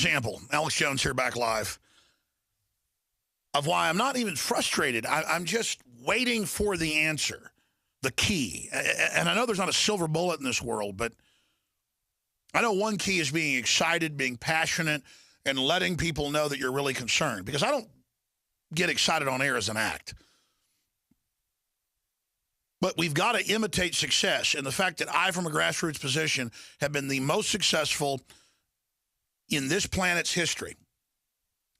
example, Alex Jones here back live, of why I'm not even frustrated. I'm just waiting for the answer, the key. And I know there's not a silver bullet in this world, but I know one key is being excited, being passionate, and letting people know that you're really concerned. Because I don't get excited on air as an act. But we've got to imitate success. And the fact that I, from a grassroots position, have been the most successful in this planet's history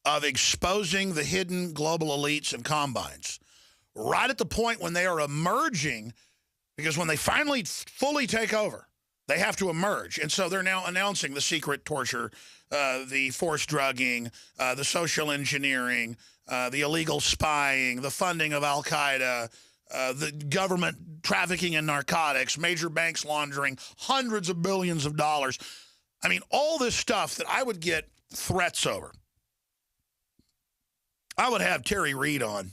of exposing the hidden global elites and combines right at the point when they are emerging, because when they finally fully take over, they have to emerge. And so they're now announcing the secret torture, the forced drugging, the social engineering, the illegal spying, the funding of Al-Qaeda, the government trafficking in narcotics, major banks laundering hundreds of billions of dollars. I mean, all this stuff that I would get threats over. I would have Terry Reid on,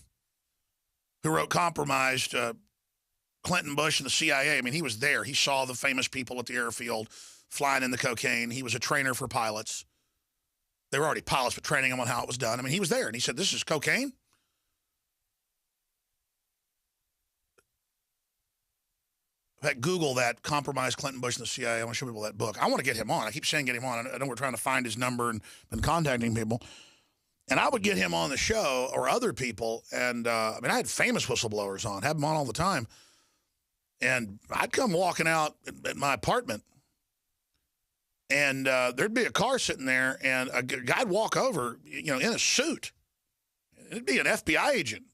who wrote Compromised, Clinton, Bush, and the CIA. I mean, he was there. He saw the famous people at the airfield flying in the cocaine. He was a trainer for pilots. They were already pilots, but training them on how it was done. I mean, he was there, and he said, this is cocaine? In fact, Google that, Compromised, Clinton, Bush, and the CIA. I want to show people that book. I want to get him on. I keep saying get him on. I know we're trying to find his number and been contacting people. And I would get him on the show or other people. And, I mean, I had famous whistleblowers on, had them on all the time. And I'd come walking out at my apartment, and there'd be a car sitting there, and a guy'd walk over, you know, in a suit. It'd be an FBI agent.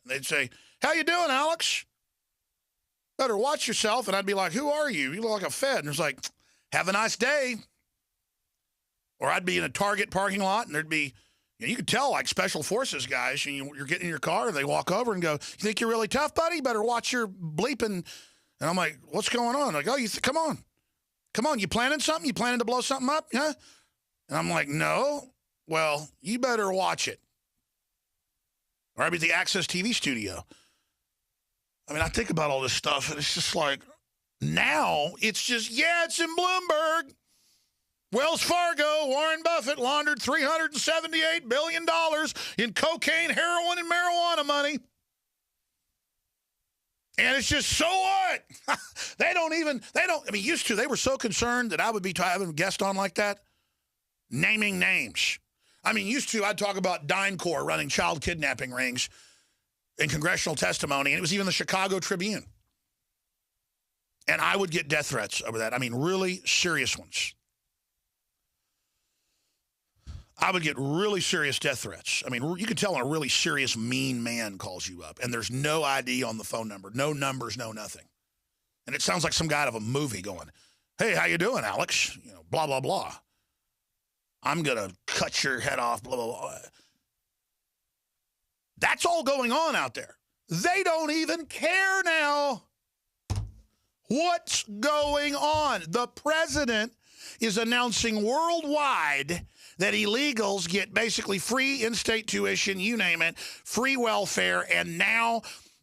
And they'd say, how you doing, Alex? Better watch yourself. And I'd be like, who are you? You look like a Fed. And it's like, have a nice day. Or I'd be in a Target parking lot, and there'd be, you could tell, like, special forces guys, and you're getting in your car, and they walk over and go, you think you're really tough, buddy? Better watch your bleeping. And I'm like, what's going on? Like, oh, come on. Come on, you planning something? You planning to blow something up? Yeah? And I'm like, no. Well, you better watch it. Or I'd be at the Access TV studio. I mean, I think about all this stuff, and it's just like, now it's just, yeah, it's in Bloomberg. Wells Fargo, Warren Buffett laundered $378 billion in cocaine, heroin, and marijuana money. And it's just, so what? I mean, used to, they were so concerned that I would be having a guest on like that, naming names. I mean, used to, I'd talk about DynCorp running child kidnapping rings in congressional testimony, and it was even the Chicago Tribune. And I would get death threats over that. I mean, really serious ones. I would get really serious death threats. I mean, you could tell when a really serious, mean man calls you up, and there's no ID on the phone number, no numbers, no nothing. And it sounds like some guy out of a movie going, hey, how you doing, Alex? You know, blah, blah, blah. I'm going to cut your head off, blah, blah, blah. That's all going on out there. They don't even care now. What's going on? The president is announcing worldwide that illegals get basically free in-state tuition, you name it, free welfare, and now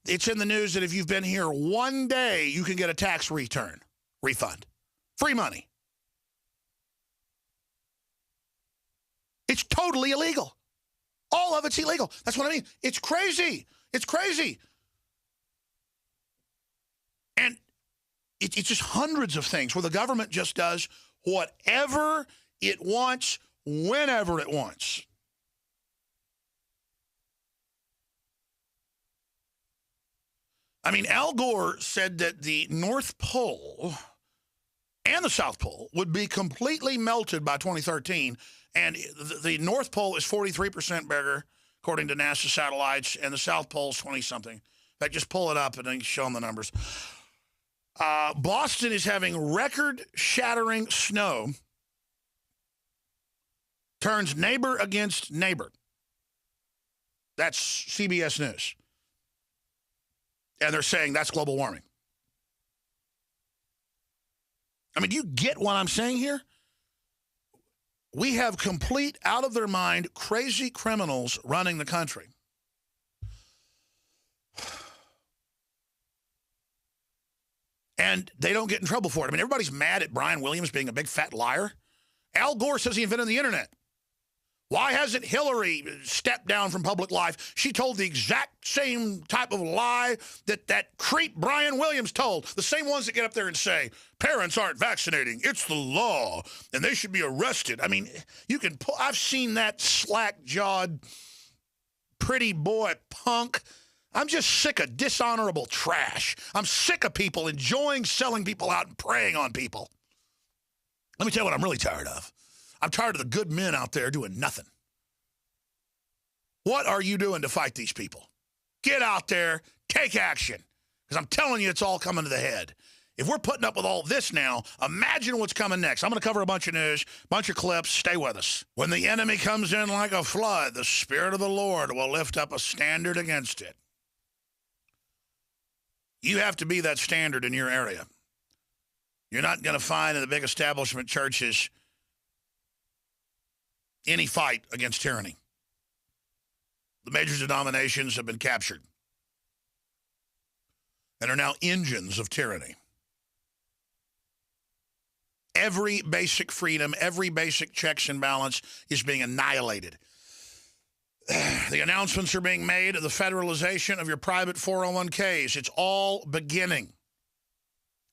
it's in the news that if you've been here one day, you can get a tax refund, free money. It's totally illegal. All of it's illegal. That's what I mean. It's crazy. It's crazy. And it's just hundreds of things where the government just does whatever it wants, whenever it wants. I mean, Al Gore said that the North Pole and the South Pole would be completely melted by 2013, and the North Pole is 43% bigger, according to NASA satellites, and the South Pole is 20-something. In fact, just pull it up and then show them the numbers. Boston is having record-shattering snow. Turns neighbor against neighbor. That's CBS News. And they're saying that's global warming. I mean, do you get what I'm saying here? We have complete, out-of-their-mind, crazy criminals running the country. And they don't get in trouble for it. I mean, everybody's mad at Brian Williams being a big fat liar. Al Gore says he invented the internet. Why hasn't Hillary stepped down from public life? She told the exact same type of lie that creep Brian Williams told. The same ones that get up there and say, parents aren't vaccinating. It's the law, and they should be arrested. I mean, you can pull. I've seen that slack-jawed, pretty boy punk. I'm just sick of dishonorable trash. I'm sick of people enjoying selling people out and preying on people. Let me tell you what I'm really tired of. I'm tired of the good men out there doing nothing. What are you doing to fight these people? Get out there, take action. Because I'm telling you, it's all coming to the head. If we're putting up with all this now, imagine what's coming next. I'm going to cover a bunch of news, bunch of clips. Stay with us. When the enemy comes in like a flood, the Spirit of the Lord will lift up a standard against it. You have to be that standard in your area. You're not going to find in the big establishment churches any fight against tyranny. The major denominations have been captured and are now engines of tyranny. Every basic freedom, every basic checks and balance is being annihilated. The announcements are being made of the federalization of your private 401ks. It's all beginning.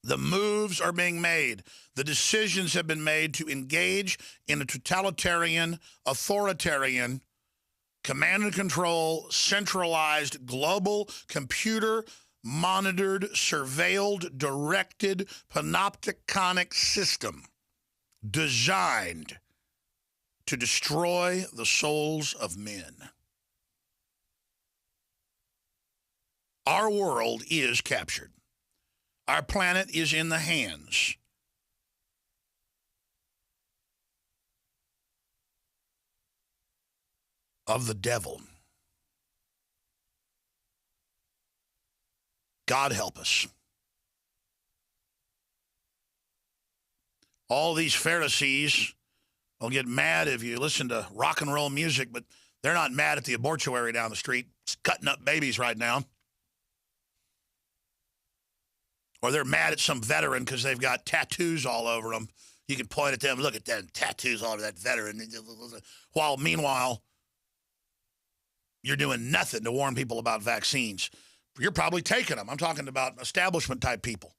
The moves are being made. The decisions have been made to engage in a totalitarian, authoritarian, command and control, centralized, global, computer-monitored, surveilled, directed, panopticonic system designed to destroy the souls of men. Our world is captured. Our planet is in the hands of the devil. God help us. All these Pharisees will get mad if you listen to rock and roll music, but they're not mad at the abortuary down the street. It's cutting up babies right now. Or they're mad at some veteran because they've got tattoos all over them. You can point at them, look at them, tattoos all over that veteran. While meanwhile, you're doing nothing to warn people about vaccines. You're probably taking them. I'm talking about establishment type people.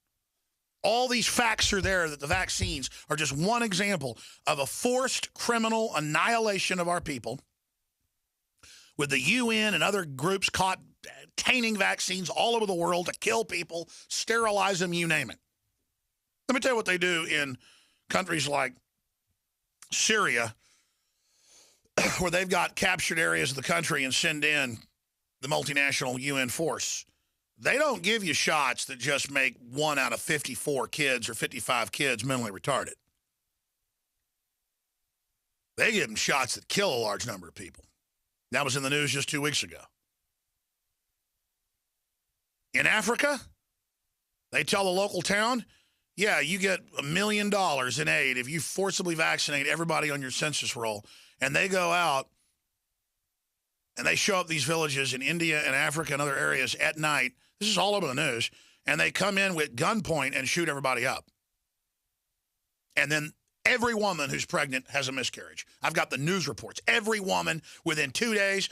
All these facts are there that the vaccines are just one example of a forced criminal annihilation of our people, with the UN and other groups caught obtaining vaccines all over the world to kill people, sterilize them, you name it. Let me tell you what they do in countries like Syria, where they've got captured areas of the country and send in the multinational UN force. They don't give you shots that just make 1 out of 54 kids or 55 kids mentally retarded. They give them shots that kill a large number of people. That was in the news just 2 weeks ago. In Africa, they tell the local town, yeah, you get $1 million in aid if you forcibly vaccinate everybody on your census roll. And they go out and they show up these villages in India and Africa and other areas at night. This is all over the news. And they come in with gunpoint and shoot everybody up. And then every woman who's pregnant has a miscarriage. I've got the news reports. Every woman within 2 days.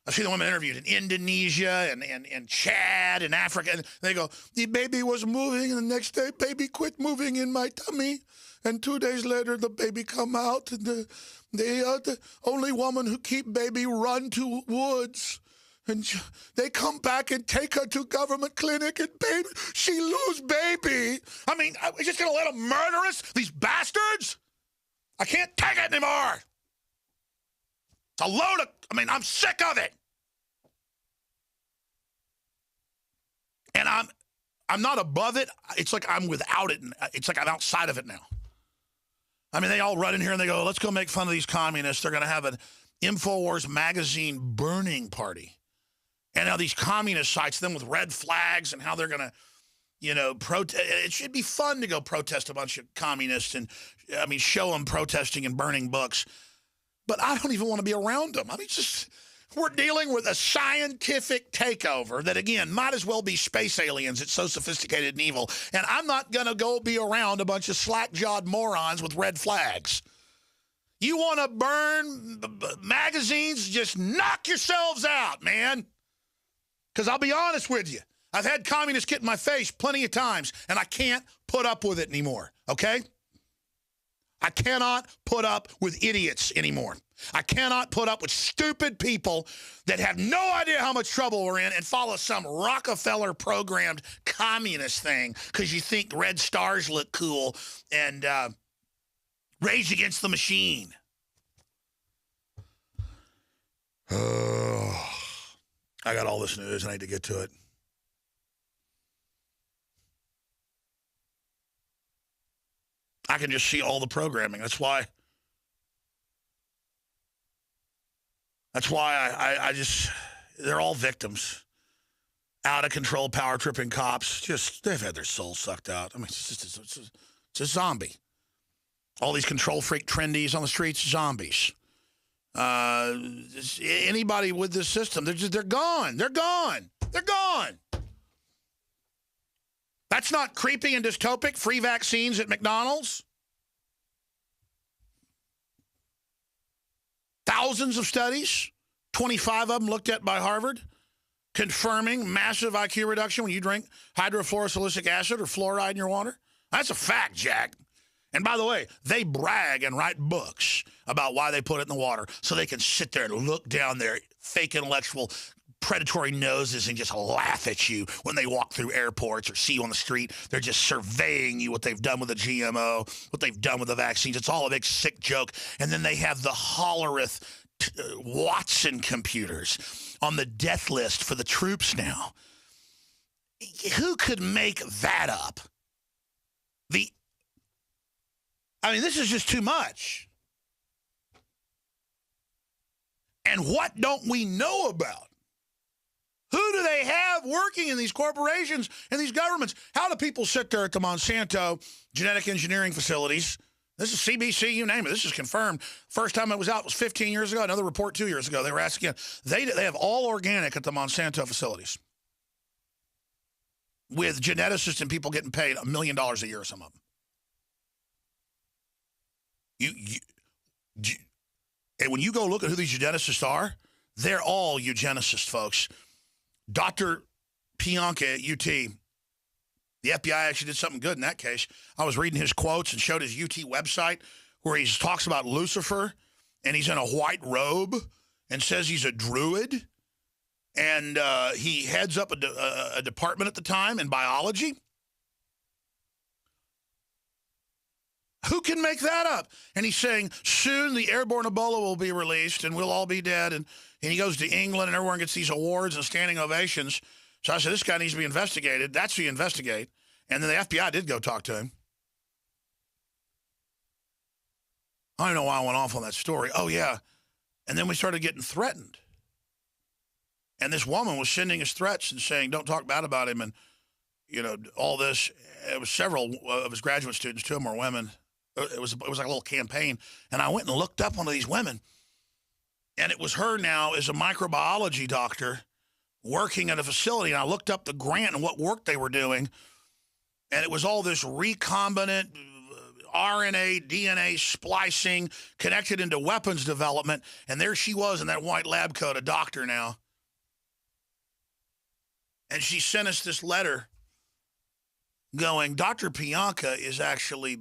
I've seen the women interviewed in Indonesia and Chad and Africa. And they go, the baby was moving, and the next day, baby quit moving in my tummy. And 2 days later, the baby come out. And the only woman who keep baby run to woods. And they come back and take her to government clinic, and baby, she lose baby. I mean, are we just going to let them murder us, these bastards? I can't take it anymore. It's a load of, I'm sick of it. And I'm not above it. It's like I'm without it. It's like I'm outside of it now. They all run in here and they go, let's go make fun of these communists. They're going to have an InfoWars magazine burning party. And now these communist sites, them with red flags and how they're going to, protest. It should be fun to go protest a bunch of communists and, show them protesting and burning books. But I don't even want to be around them. We're dealing with a scientific takeover that, again, might as well be space aliens. It's so sophisticated and evil. And I'm not going to go be around a bunch of slack-jawed morons with red flags. You want to burn magazines? Just knock yourselves out, man. Because I'll be honest with you. I've had communists get in my face plenty of times, and I can't put up with it anymore, okay? I cannot put up with idiots anymore. I cannot put up with stupid people that have no idea how much trouble we're in and follow some Rockefeller-programmed communist thing because you think red stars look cool and Rage Against the Machine. Oh, I got all this news. I need to get to it. I can just see all the programming. That's why I just, they're all victims. Out of control, power tripping cops. Just, they've had their souls sucked out. I mean, it's a zombie. All these control freak trendies on the streets, zombies. Anybody with this system, they're gone. They're gone. They're gone. That's not creepy and dystopic. Free vaccines at McDonald's. Thousands of studies, 25 of them looked at by Harvard, confirming massive IQ reduction when you drink hydrofluorosilicic acid or fluoride in your water. That's a fact, Jack. And by the way, they brag and write books about why they put it in the water so they can sit there and look down their fake intellectual predatory noses and just laugh at you when they walk through airports or see you on the street. They're just surveying you, what they've done with the GMO, what they've done with the vaccines. It's all a big sick joke. And then they have the Hollerith Watson computers on the death list for the troops now. Who could make that up? I mean, this is just too much. And what don't we know about? Who do they have working in these corporations and these governments? How do people sit there at the Monsanto genetic engineering facilities? This is CBC, you name it. This is confirmed. First time it was out was 15 years ago. Another report 2 years ago. They were asked again. They have all organic at the Monsanto facilities with geneticists and people getting paid $1 million a year, some of them. And when you go look at who these geneticists are, they're all eugenicists, folks. Dr. Pianka at UT, the FBI actually did something good in that case. I was reading his quotes and showed his UT website where he talks about Lucifer, and he's in a white robe and says he's a druid, and he heads up a department at the time in biology. Who can make that up? And he's saying, soon the airborne Ebola will be released and we'll all be dead. And he goes to England and everyone gets these awards and standing ovations. So I said, this guy needs to be investigated. That's who you investigate. And then the FBI did go talk to him. I don't know why I went off on that story. Oh, yeah. And then we started getting threatened. And this woman was sending us threats and saying, don't talk bad about him. And, you know, all this. It was several of his graduate students. Two of them were women. It was like a little campaign. And I went and looked up one of these women. And it was her now as a microbiology doctor working at a facility. And I looked up the grant and what work they were doing. And it was all this recombinant RNA, DNA splicing connected into weapons development. And there she was in that white lab coat, a doctor now. And she sent us this letter going, Dr. Pianka is actually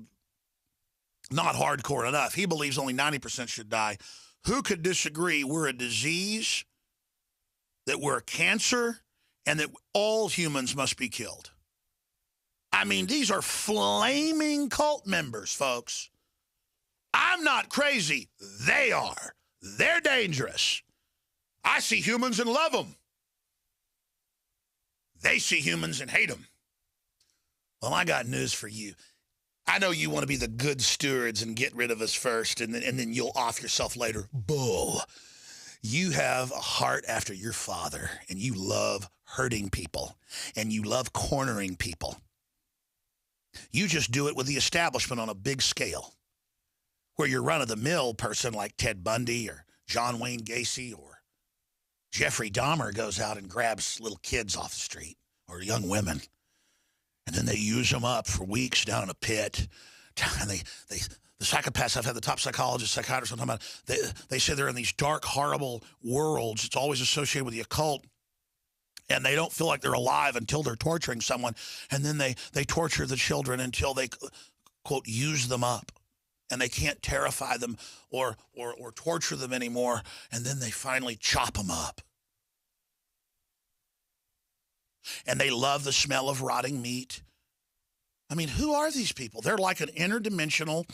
not hardcore enough. He believes only 90% should die. Who could disagree? We're a disease, that we're a cancer, and that all humans must be killed. I mean, these are flaming cult members, folks. I'm not crazy. They are. They're dangerous. I see humans and love them. They see humans and hate them. Well, I got news for you. I know you want to be the good stewards and get rid of us first, and then you'll off yourself later. Bull. You have a heart after your father, and you love hurting people, and you love cornering people. You just do it with the establishment on a big scale, where you're run-of-the-mill person like Ted Bundy or John Wayne Gacy or Jeffrey Dahmer goes out and grabs little kids off the street or young women. And then they use them up for weeks down in a pit. And they The psychopaths, I've had the top psychologists, psychiatrists, I'm talking about, they say they're in these dark, horrible worlds. It's always associated with the occult. And they don't feel like they're alive until they're torturing someone. And then they torture the children until they, quote, use them up. And they can't terrify them or torture them anymore. And then they finally chop them up. And they love the smell of rotting meat. I mean, who are these people? They're like an interdimensional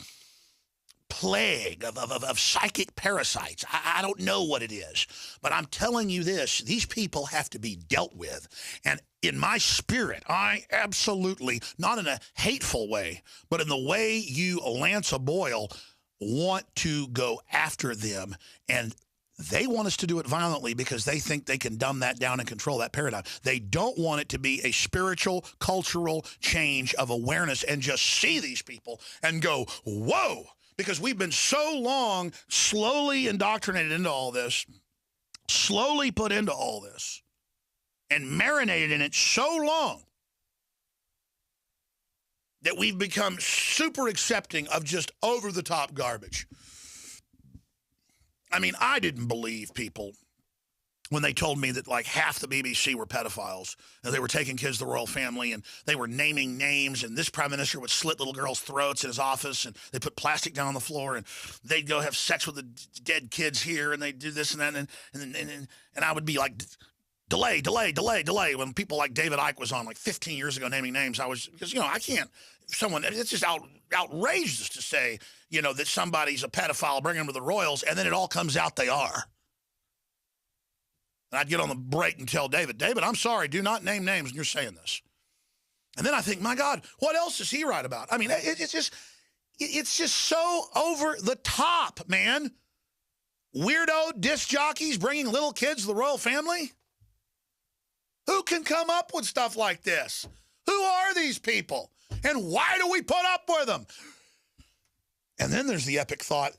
plague of psychic parasites. I don't know what it is, but I'm telling you this, these people have to be dealt with. And in my spirit, I absolutely, not in a hateful way, but in the way you, Lance Boyle, want to go after them. And they want us to do it violently because they think they can dumb that down and control that paradigm. They don't want it to be a spiritual, cultural change of awareness and just see these people and go, whoa, because we've been so long slowly indoctrinated into all this, slowly put into all this, and marinated in it so long that we've become super accepting of just over-the-top garbage. I mean, I didn't believe people when they told me that like half the BBC were pedophiles, and they were taking kids to the royal family, and they were naming names, and this prime minister would slit little girls' throats in his office, and they put plastic down on the floor, and they'd go have sex with the dead kids here, and they'd do this and that, and I would be like, delay. When people like David Icke was on like 15 years ago naming names, I was, because, I can't, it's just outrageous to say, that somebody's a pedophile, bring them to the royals, and then it all comes out they are. And I'd get on the break and tell David, I'm sorry, do not name names when you're saying this. And then I think, my God, what else is he right about? I mean, it's just so over the top, man. Weirdo disc jockeys bringing little kids to the royal family? Who can come up with stuff like this? Who are these people? And why do we put up with them? And then there's the epic thought,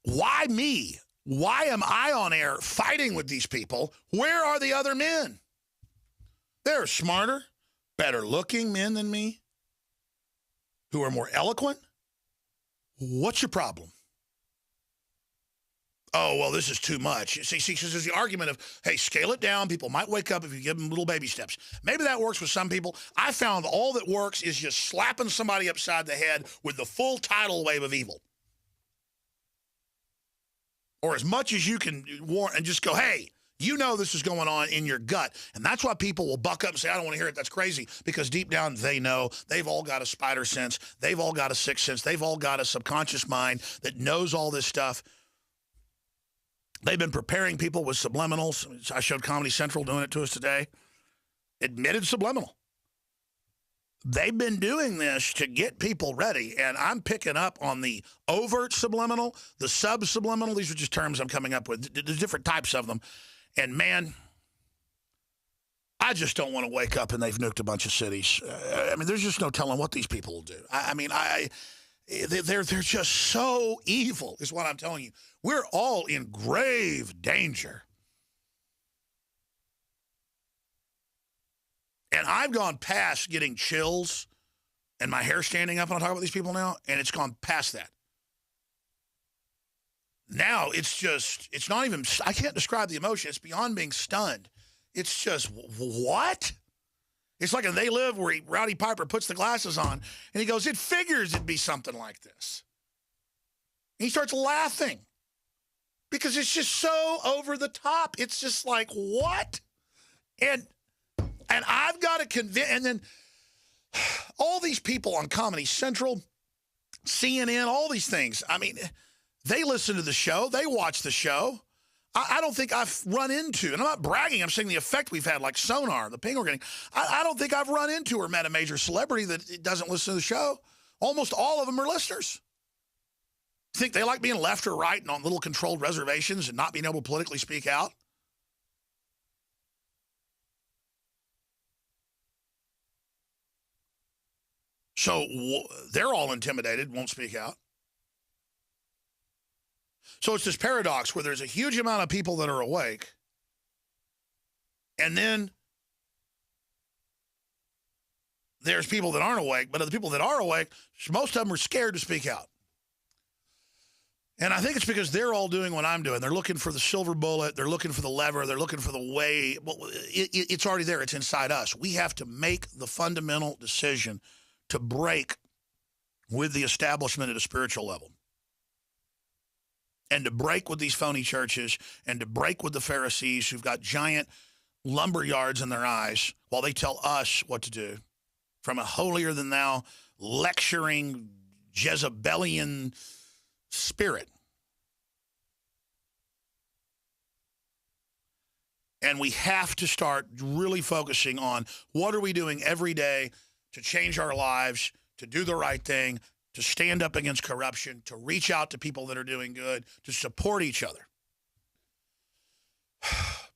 why me? Why am I on air fighting with these people? Where are the other men? There are smarter, better looking men than me who are more eloquent. What's your problem? Oh, well, this is too much. See, because there's the argument of, hey, scale it down. People might wake up if you give them little baby steps. Maybe that works with some people. I found all that works is just slapping somebody upside the head with the full tidal wave of evil. Or as much as you can warn and just go, hey, this is going on in your gut. And that's why people will buck up and say, I don't want to hear it. That's crazy. Because deep down, they know. They've all got a spider sense. They've all got a sixth sense. They've all got a subconscious mind that knows all this stuff. They've been preparing people with subliminals. I showed Comedy Central doing it to us today. Admitted subliminal. They've been doing this to get people ready, and I'm picking up on the overt subliminal, the sub-subliminal. These are just terms I'm coming up with. There's different types of them. And, man, I just don't want to wake up and they've nuked a bunch of cities. I mean, there's just no telling what these people will do. They're just so evil is what I'm telling you. We're all in grave danger. And I've gone past getting chills and my hair standing up when I talk about these people now, and it's gone past that. Now it's not even, I can't describe the emotion. It's beyond being stunned. It's just, what? It's like in They Live where Rowdy Piper puts the glasses on and he goes, it figures it'd be something like this. And he starts laughing because it's just so over the top. It's just like, what? And I've got to convince, and then all these people on Comedy Central, CNN, all these things, I mean, they listen to the show. They watch the show. I don't think I've run into, and I'm not bragging, I'm saying the effect we've had, like Sonar, the ping we're getting. I don't think I've run into or met a major celebrity that doesn't listen to the show. Almost all of them are listeners. Think they like being left or right and on little controlled reservations and not being able to politically speak out? So they're all intimidated, won't speak out. So it's this paradox where there's a huge amount of people that are awake, and then there's people that aren't awake, but of the people that are awake, most of them are scared to speak out. And I think it's because they're all doing what I'm doing. They're looking for the silver bullet. They're looking for the lever. They're looking for the way. Well, it's already there. It's inside us. We have to make the fundamental decision to break with the establishment at a spiritual level. And to break with these phony churches and to break with the Pharisees who've got giant lumber yards in their eyes while they tell us what to do from a holier-than-thou, lecturing, Jezebelian spirit. And we have to start really focusing on what are we doing every day to change our lives, to do the right thing, to stand up against corruption, to reach out to people that are doing good, to support each other.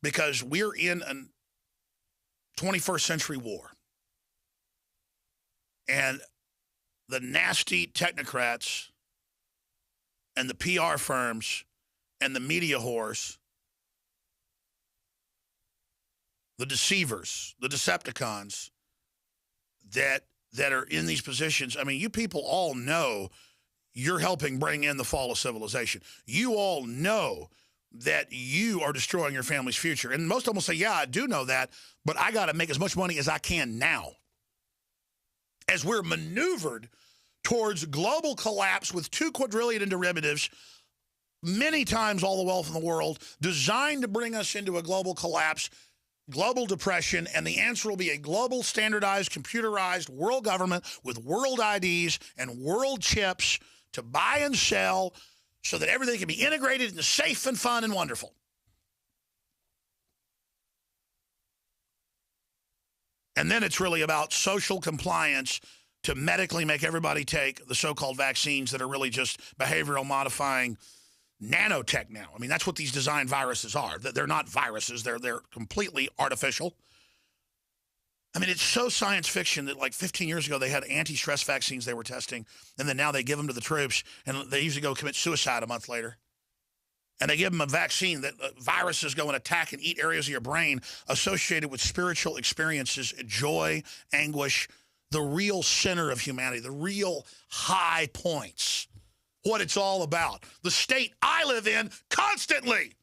Because we're in a 21st century war. And the nasty technocrats and the PR firms and the media whores, the deceivers, the Decepticons that are in these positions. I mean, you people all know you're helping bring in the fall of civilization. You all know that you are destroying your family's future. And most of them will say, yeah, I do know that, but I got to make as much money as I can now. As we're maneuvered towards global collapse with 2 quadrillion derivatives, many times all the wealth in the world, designed to bring us into a global collapse, global depression, and the answer will be a global, standardized, computerized world government with world IDs and world chips to buy and sell so that everything can be integrated into safe and fun and wonderful. And then it's really about social compliance to medically make everybody take the so-called vaccines that are really just behavioral modifying nanotech now. I mean, that's what these designed viruses are. They're not viruses. They're completely artificial. I mean, it's so science fiction that like 15 years ago, they had anti-stress vaccines they were testing, and then now they give them to the troops, and they usually go commit suicide a month later. And they give them a vaccine that viruses go and attack and eat areas of your brain associated with spiritual experiences, joy, anguish, the real center of humanity, the real high points, what it's all about. The state I live in constantly.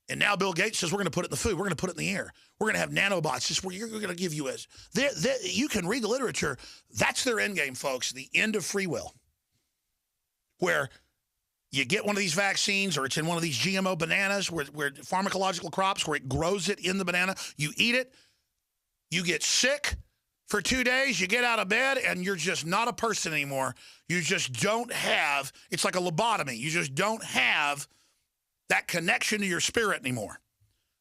And now Bill Gates says we're going to put it in the food. We're going to put it in the air. We're going to have nanobots. Just where you're going to give you as you can read the literature. That's their end game, folks. The end of free will, where you get one of these vaccines, or it's in one of these GMO bananas, where pharmacological crops, where it grows it in the banana. You eat it. You get sick for 2 days. You get out of bed, and you're just not a person anymore. You just don't have. It's like a lobotomy. You just don't have that connection to your spirit anymore.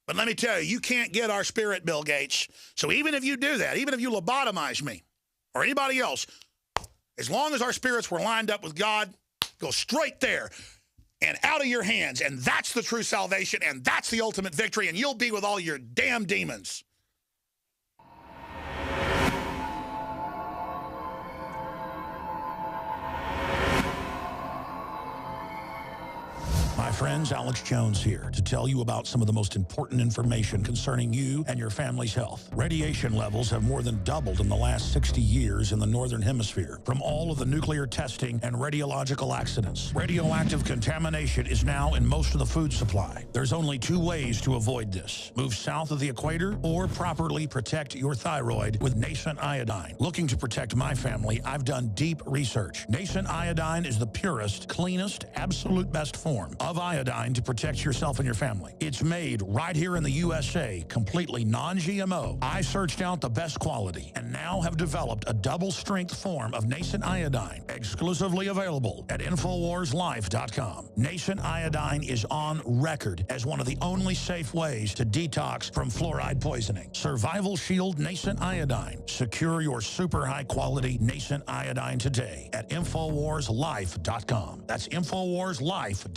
But let me tell you, you can't get our spirit, Bill Gates. So even if you do that, even if you lobotomize me or anybody else, as long as our spirits were lined up with God, go straight there and out of your hands. And that's the true salvation, and that's the ultimate victory, and you'll be with all your damn demons. My friends, Alex Jones here to tell you about some of the most important information concerning you and your family's health. Radiation levels have more than doubled in the last 60 years in the Northern Hemisphere from all of the nuclear testing and radiological accidents. Radioactive contamination is now in most of the food supply. There's only 2 ways to avoid this. Move south of the equator or properly protect your thyroid with nascent iodine. Looking to protect my family, I've done deep research. Nascent iodine is the purest, cleanest, absolute best form of iodine to protect yourself and your family. It's made right here in the USA, completely non-GMO. I searched out the best quality and now have developed a double-strength form of nascent iodine, exclusively available at InfoWarsLife.com. Nascent iodine is on record as one of the only safe ways to detox from fluoride poisoning. Survival Shield Nascent Iodine. Secure your super high-quality nascent iodine today at InfoWarsLife.com. That's InfoWarsLife.com.